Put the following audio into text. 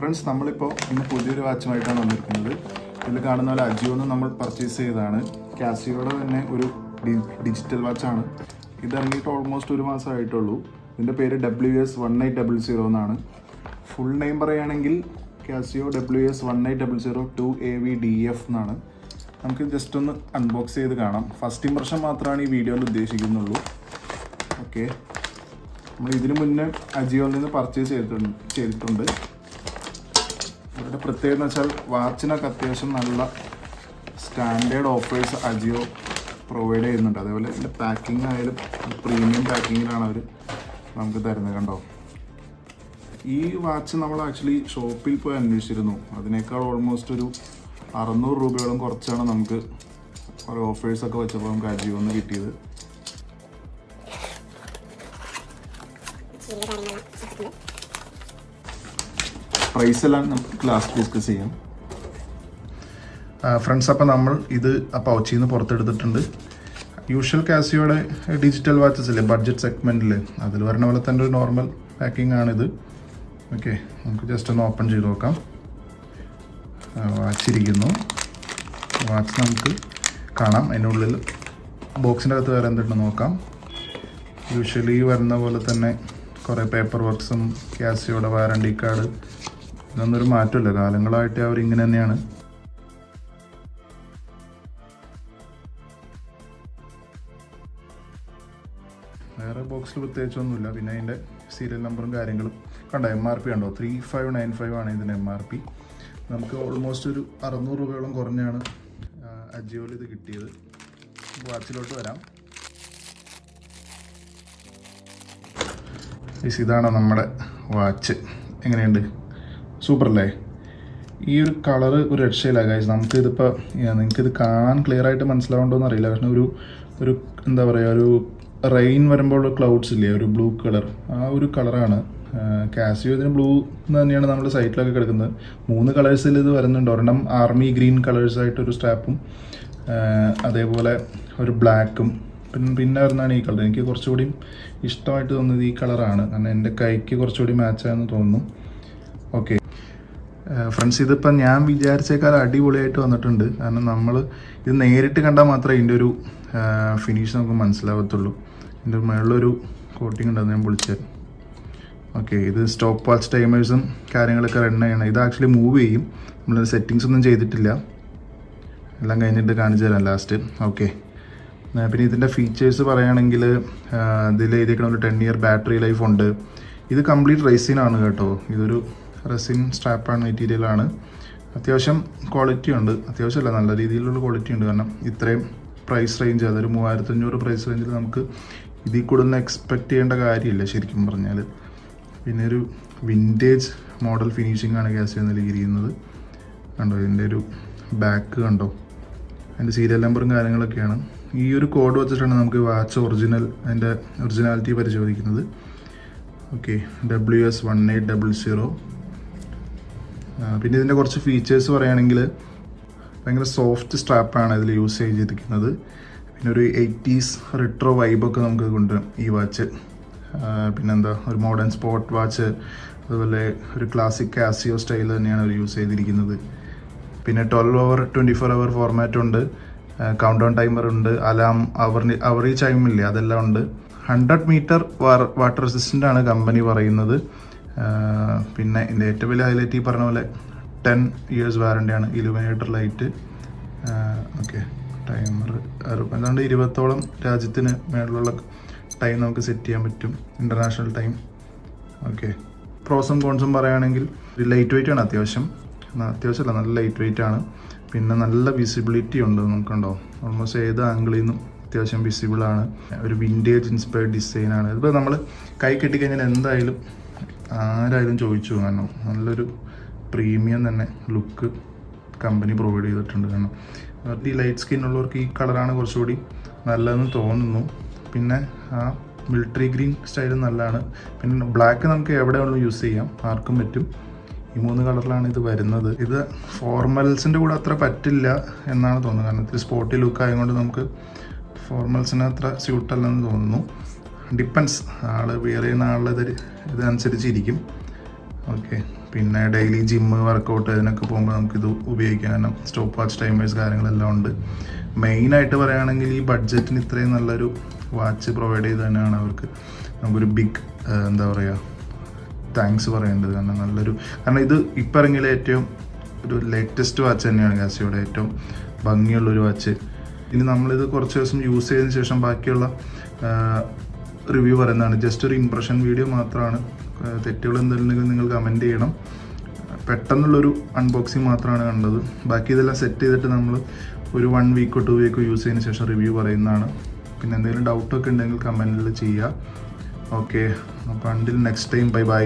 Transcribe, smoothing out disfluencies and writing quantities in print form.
Friends, നമ്മളിപ്പോൾ ഇന്ന് പുതിയൊരു വാച്ചുമായിട്ടാണ് വന്നിരിക്കുന്നത്. ഇതിൽ കാണുന്ന പോലെ അജിയോന്ന് നമ്മൾ പർച്ചേസ് ചെയ്തതാണ്. കാസിയോയുടെ തന്നെ ഒരു ഡിജിറ്റൽ വാച്ചാണ്. ഇതിറങ്ങിയിട്ട് ഓൾമോസ്റ്റ് ഒരു മാസമായിട്ടുള്ളൂ. ഇതിൻ്റെ പേര് WS1800 എന്നാണ്. ഫുൾ നെയിം പറയുകയാണെങ്കിൽ കാസിയോ WS1800 2AVDF എന്നാണ്. നമുക്ക് ജസ്റ്റ് ഒന്ന് അൺബോക്സ് ചെയ്ത് കാണാം. ഫസ്റ്റ് ഇംപ്രഷൻ മാത്രമാണ് ഈ വീഡിയോയിൽ ഉദ്ദേശിക്കുന്നുള്ളൂ. ഓക്കെ, നമ്മൾ ഇതിന് മുന്നേ അജിയോയിൽ നിന്ന് പർച്ചേസ് ചെയ്തിട്ടുണ്ട്. അവരുടെ പ്രത്യേകത എന്ന് വെച്ചാൽ വാച്ചിനൊക്കെ അത്യാവശ്യം നല്ല സ്റ്റാൻഡേർഡ് ഓഫേഴ്സ് അജിയോ പ്രൊവൈഡ് ചെയ്യുന്നുണ്ട്. അതേപോലെ ഇതിൻ്റെ പാക്കിംഗ് ആയാലും പ്രീമിയം പാക്കിങ്ങിലാണ് അവർ നമുക്ക് തരുന്നത്. കണ്ടോ, ഈ വാച്ച് നമ്മൾ ആക്ച്വലി ഷോപ്പിൽ പോയി അന്വേഷിച്ചിരുന്നു. അതിനേക്കാൾ ഓൾമോസ്റ്റ് ഒരു 600 രൂപയോളം കുറച്ചാണ് നമുക്ക് കുറേ ഓഫേഴ്സൊക്കെ വെച്ചപ്പോൾ നമുക്ക് അജിയോ ഒന്ന് കിട്ടിയത്. പ്രൈസ് എല്ലാം നമുക്ക് ലാസ്റ്റ് ഡിസ്കസ് ചെയ്യാം. ഫ്രണ്ട്സ്, അപ്പോൾ നമ്മൾ ഇത് ആ പൗച്ചിൽ നിന്ന് പുറത്തെടുത്തിട്ടുണ്ട്. യൂഷ്വൽ കാസിയോയുടെ ഡിജിറ്റൽ വാച്ചസ് ഇല്ലേ, ബഡ്ജറ്റ് സെഗ്മെൻറ്റിൽ അതിൽ വരുന്ന പോലെ തന്നെ ഒരു നോർമൽ പാക്കിംഗ് ആണിത്. ഓക്കെ, നമുക്ക് ജസ്റ്റ് ഒന്ന് ഓപ്പൺ ചെയ്ത് നോക്കാം. വാച്ചിരിക്കുന്നു. വാച്ച് നമുക്ക് കാണാം. അതിനുള്ളിൽ ബോക്സിൻ്റെ അകത്ത് വേറെ എന്തുണ്ടെന്ന് നോക്കാം. യൂഷ്വലി വരുന്ന പോലെ തന്നെ കുറേ പേപ്പർ വർക്ക്സും കാസിയോയുടെ വാറണ്ടി കാർഡ്, ഇതൊന്നൊരു മാറ്റമില്ല. കാലങ്ങളായിട്ട് അവരിങ്ങനെ തന്നെയാണ്. വേറെ ബോക്സിൽ പ്രത്യേകിച്ചൊന്നുമില്ല. പിന്നെ അതിൻ്റെ സീരിയൽ നമ്പറും കാര്യങ്ങളും കണ്ടോ. MRP കണ്ടോ, 3595 ആണ് ഇതിൻ്റെ MRP. നമുക്ക് ഓൾമോസ്റ്റ് ഒരു 600 രൂപയോളം കുറഞ്ഞാണ് അജിയോയിൽ ഇത് കിട്ടിയത്. വാച്ചിലോട്ട് വരാം. ഇതാണ് നമ്മുടെ വാച്ച്. എങ്ങനെയുണ്ട്? സൂപ്പർ അല്ലേ? ഈ ഒരു കളറ് ഒരു രക്ഷയില്ല ഗൈസ്. നമുക്കിതിപ്പോൾ നിങ്ങൾക്കിത് കാണാൻ ക്ലിയർ ആയിട്ട് മനസ്സിലാവുണ്ടോയെന്ന് അറിയില്ല. പക്ഷേ ഒരു എന്താ പറയുക, ഒരു റെയിൻ വരുമ്പോൾ ക്ലൗഡ്സ് ഇല്ലേ, ഒരു ബ്ലൂ കളർ, ആ ഒരു കളറാണ്. കാസിയോ ഇതിന് ബ്ലൂ എന്ന് തന്നെയാണ് നമ്മുടെ സൈറ്റിലൊക്കെ കിടക്കുന്നത്. 3 കളേഴ്സിൽ ഇത് വരുന്നുണ്ട്. ഒരെണ്ണം ആർമി ഗ്രീൻ കളേഴ്സായിട്ടൊരു സ്ട്രാപ്പും അതേപോലെ ഒരു ബ്ലാക്കും പിന്നെ വരുന്നതാണ് ഈ കളർ. എനിക്ക് കുറച്ചുകൂടി ഇഷ്ടമായിട്ട് തോന്നുന്നത് ഈ കളറാണ്. കാരണം എൻ്റെ കൈക്ക് കുറച്ചുകൂടി മാച്ചായെന്ന് തോന്നുന്നു. ഓക്കെ ഫ്രണ്ട്സ്, ഇതിപ്പോൾ ഞാൻ വിചാരിച്ചേക്കാൾ അടിപൊളിയായിട്ട് വന്നിട്ടുണ്ട്. കാരണം നമ്മൾ ഇത് നേരിട്ട് കണ്ടാൽ മാത്രമേ ഇതിൻ്റെ ഒരു ഫിനിഷ് നമുക്ക് മനസ്സിലാവത്തുള്ളൂ. ഇതിൻ്റെ മുകളിലൊരു കോട്ടിങ് ഉണ്ടെന്ന് ഞാൻ പൊളിച്ചത്. ഓക്കെ, ഇത് സ്റ്റോപ്പ് വാച്ച് ടൈമേഴ്സും കാര്യങ്ങളൊക്കെ റൺ ചെയ്യണം. ഇത് ആക്ച്വലി മൂവ് ചെയ്യും. നമ്മൾ സെറ്റിങ്സ് ഒന്നും ചെയ്തിട്ടില്ല. എല്ലാം കഴിഞ്ഞിട്ട് കാണിച്ചു തരാം ലാസ്റ്റ്. ഓക്കെ, പിന്നെ ഇതിൻ്റെ ഫീച്ചേഴ്സ് പറയുകയാണെങ്കിൽ ഇതിൽ എഴുതിയിരിക്കുന്ന ഒരു 10 year ബാറ്ററി ലൈഫ് ഉണ്ട്. ഇത് കംപ്ലീറ്റ് റെസിനാണ് കേട്ടോ. ഇതൊരു റെസിൻ സ്ട്രാപ്പാണ്, മെറ്റീരിയലാണ്. അത്യാവശ്യം ക്വാളിറ്റി ഉണ്ട്. അത്യാവശ്യമല്ല, നല്ല രീതിയിലുള്ള ക്വാളിറ്റി ഉണ്ട്. കാരണം ഇത്രയും പ്രൈസ് റേഞ്ച്, അതൊരു 3500 പ്രൈസ് റേഞ്ചിൽ നമുക്ക് ഇതിൽ കൂടുതൽ എക്സ്പെക്റ്റ് ചെയ്യേണ്ട കാര്യമില്ല ശരിക്കും പറഞ്ഞാൽ. പിന്നെ ഒരു വിൻറ്റേജ് മോഡൽ ഫിനിഷിംഗ് ആണ് കാസിയോ നൽകിയിരിക്കുന്നത്. കണ്ടോ, ഇതിൻ്റെ ഒരു ബാക്ക് കണ്ടോ, അതിൻ്റെ സീരിയൽ നമ്പറും കാര്യങ്ങളൊക്കെയാണ്. ഈ ഒരു കോഡ് വെച്ചിട്ടാണ് നമുക്ക് വാച്ച് അതിൻ്റെ ഒറിജിനാലിറ്റി പരിശോധിക്കുന്നത്. Okay, WS1800. പിന്നെ ഇതിൻ്റെ കുറച്ച് ഫീച്ചേഴ്സ് പറയുകയാണെങ്കിൽ ഭയങ്കര സോഫ്റ്റ് സ്ട്രാപ്പാണ് ഇതിൽ യൂസ് ചെയ്തിരിക്കുന്നത്. പിന്നെ ഒരു 80s റിട്രോ വൈബൊക്കെ നമുക്ക് കൊണ്ടുവരും ഈ വാച്ച്. പിന്നെന്താ, ഒരു മോഡേൺ സ്പോർട്ട് വാച്ച്, അതുപോലെ ഒരു ക്ലാസിക് കാസിയോ സ്റ്റൈൽ തന്നെയാണ് അവർ യൂസ് ചെയ്തിരിക്കുന്നത്. പിന്നെ 12 hour 24 hour ഫോർമാറ്റ് ഉണ്ട്. കൗണ്ട് ഡൗൺ ടൈമർ ഉണ്ട്. അലാം, അവർ ചൈമില്ലേ, അതെല്ലാം ഉണ്ട്. 100 meter വാട്ടർ റെസിസ്റ്റൻ്റ് ആണ് കമ്പനി പറയുന്നത്. പിന്നെ ഇതിൻ്റെ ഏറ്റവും വലിയ ഹൈലൈറ്റ് ഈ പറഞ്ഞ പോലെ 10 years വാറണ്ടിയാണ്. Illuminator light. ഓക്കെ, ടൈമർ അതുകൊണ്ട് 20ഓളം രാജ്യത്തിന് മേളിലുള്ള ടൈം നമുക്ക് സെറ്റ് ചെയ്യാൻ പറ്റും, ഇൻ്റർനാഷണൽ ടൈം. ഓക്കെ, പ്രോസും കോൺസും പറയുകയാണെങ്കിൽ ലൈറ്റ് വെയിറ്റ് ആണ്. അത്യാവശ്യമല്ല, നല്ല ലൈറ്റ് വെയിറ്റ് ആണ്. പിന്നെ നല്ല വിസിബിലിറ്റി ഉണ്ട്. നമുക്കുണ്ടോ, ഓൾമോസ്റ്റ് ഏത് ആംഗിളിൽ നിന്നും അത്യാവശ്യം വിസിബിളാണ്. ഒരു വിൻറ്റേജ് ഇൻസ്പയർഡ് ഡിസൈനാണ്. ഇതിപ്പോൾ നമ്മൾ കൈ കെട്ടിക്കഴിഞ്ഞാൽ എന്തായാലും ആരായാലും ചോദിച്ചു. കാരണം നല്ലൊരു പ്രീമിയം തന്നെ ലുക്ക് കമ്പനി പ്രൊവൈഡ് ചെയ്തിട്ടുണ്ട്. കാരണം ഈ ലൈറ്റ് സ്കിന്നുള്ളവർക്ക് ഈ കളറാണ് കുറച്ചുകൂടി നല്ലതെന്ന് തോന്നുന്നു. പിന്നെ ആ മിലിറ്ററി ഗ്രീൻ സ്റ്റൈലും നല്ലതാണ്. പിന്നെ ബ്ലാക്ക് നമുക്ക് എവിടെ വേണമെങ്കിലും യൂസ് ചെയ്യാം, ആർക്കും പറ്റും. ഈ 3 കളറിലാണ് ഇത് വരുന്നത്. ഇത് ഫോർമൽസിൻ്റെ കൂടെ അത്ര പറ്റില്ല എന്നാണ് തോന്നുന്നത്. കാരണം ഇത്തിരി സ്പോർട്ടി ലുക്ക് ആയതുകൊണ്ട് നമുക്ക് ഫോർമൽസിന് അത്ര സ്യൂട്ടല്ലെന്ന് തോന്നുന്നു. ഡിപ്പെൻസ്, ആൾ വെയർ ചെയ്യുന്ന ആളുടെ ഇതനുസരിച്ചിരിക്കും. ഓക്കെ, പിന്നെ ഡെയിലി ജിമ്മ് വർക്കൗട്ട് ഇതിനൊക്കെ പോകുമ്പോൾ നമുക്കിത് ഉപയോഗിക്കാം. കാരണം സ്റ്റോപ്പ് വാച്ച് ടൈമേഴ്സ് കാര്യങ്ങളെല്ലാം ഉണ്ട്. മെയിനായിട്ട് പറയുകയാണെങ്കിൽ ഈ ബഡ്ജറ്റിന് ഇത്രയും നല്ലൊരു വാച്ച് പ്രൊവൈഡ് ചെയ്ത് തന്നെയാണ് അവർക്ക് നമുക്കൊരു ബിഗ് എന്താ പറയുക താങ്ക്സ് പറയേണ്ടത്. കാരണം ഇത് ഇപ്പം ഇറങ്ങിയ ഏറ്റവും ഒരു ലേറ്റസ്റ്റ് വാച്ച് തന്നെയാണ് കാസിയോയുടെ ഏറ്റവും ഭംഗിയുള്ളൊരു വാച്ച്. ഇനി നമ്മളിത് കുറച്ച് ദിവസം യൂസ് ചെയ്തതിന് ശേഷം ബാക്കിയുള്ള റിവ്യൂ പറയുന്നതാണ്. ജസ്റ്റ് ഒരു ഇംപ്രഷൻ വീഡിയോ മാത്രമാണ്. തെറ്റുകൾ എന്തെങ്കിലും നിങ്ങൾ കമൻറ്റ് ചെയ്യണം. പെട്ടെന്നുള്ളൊരു അൺബോക്സിങ് മാത്രമാണ് കണ്ടത്. ബാക്കി ഇതെല്ലാം സെറ്റ് ചെയ്തിട്ട് നമ്മൾ ഒരു 1 വീക്കോ 2 വീക്കോ യൂസ് ചെയ്തതിന് ശേഷം റിവ്യൂ പറയുന്നതാണ്. പിന്നെ എന്തെങ്കിലും ഡൗട്ടൊക്കെ ഉണ്ടെങ്കിൽ കമൻറ്റിൽ ചെയ്യുക. ഓക്കെ, അപ്പോൾ until next time, bye bye.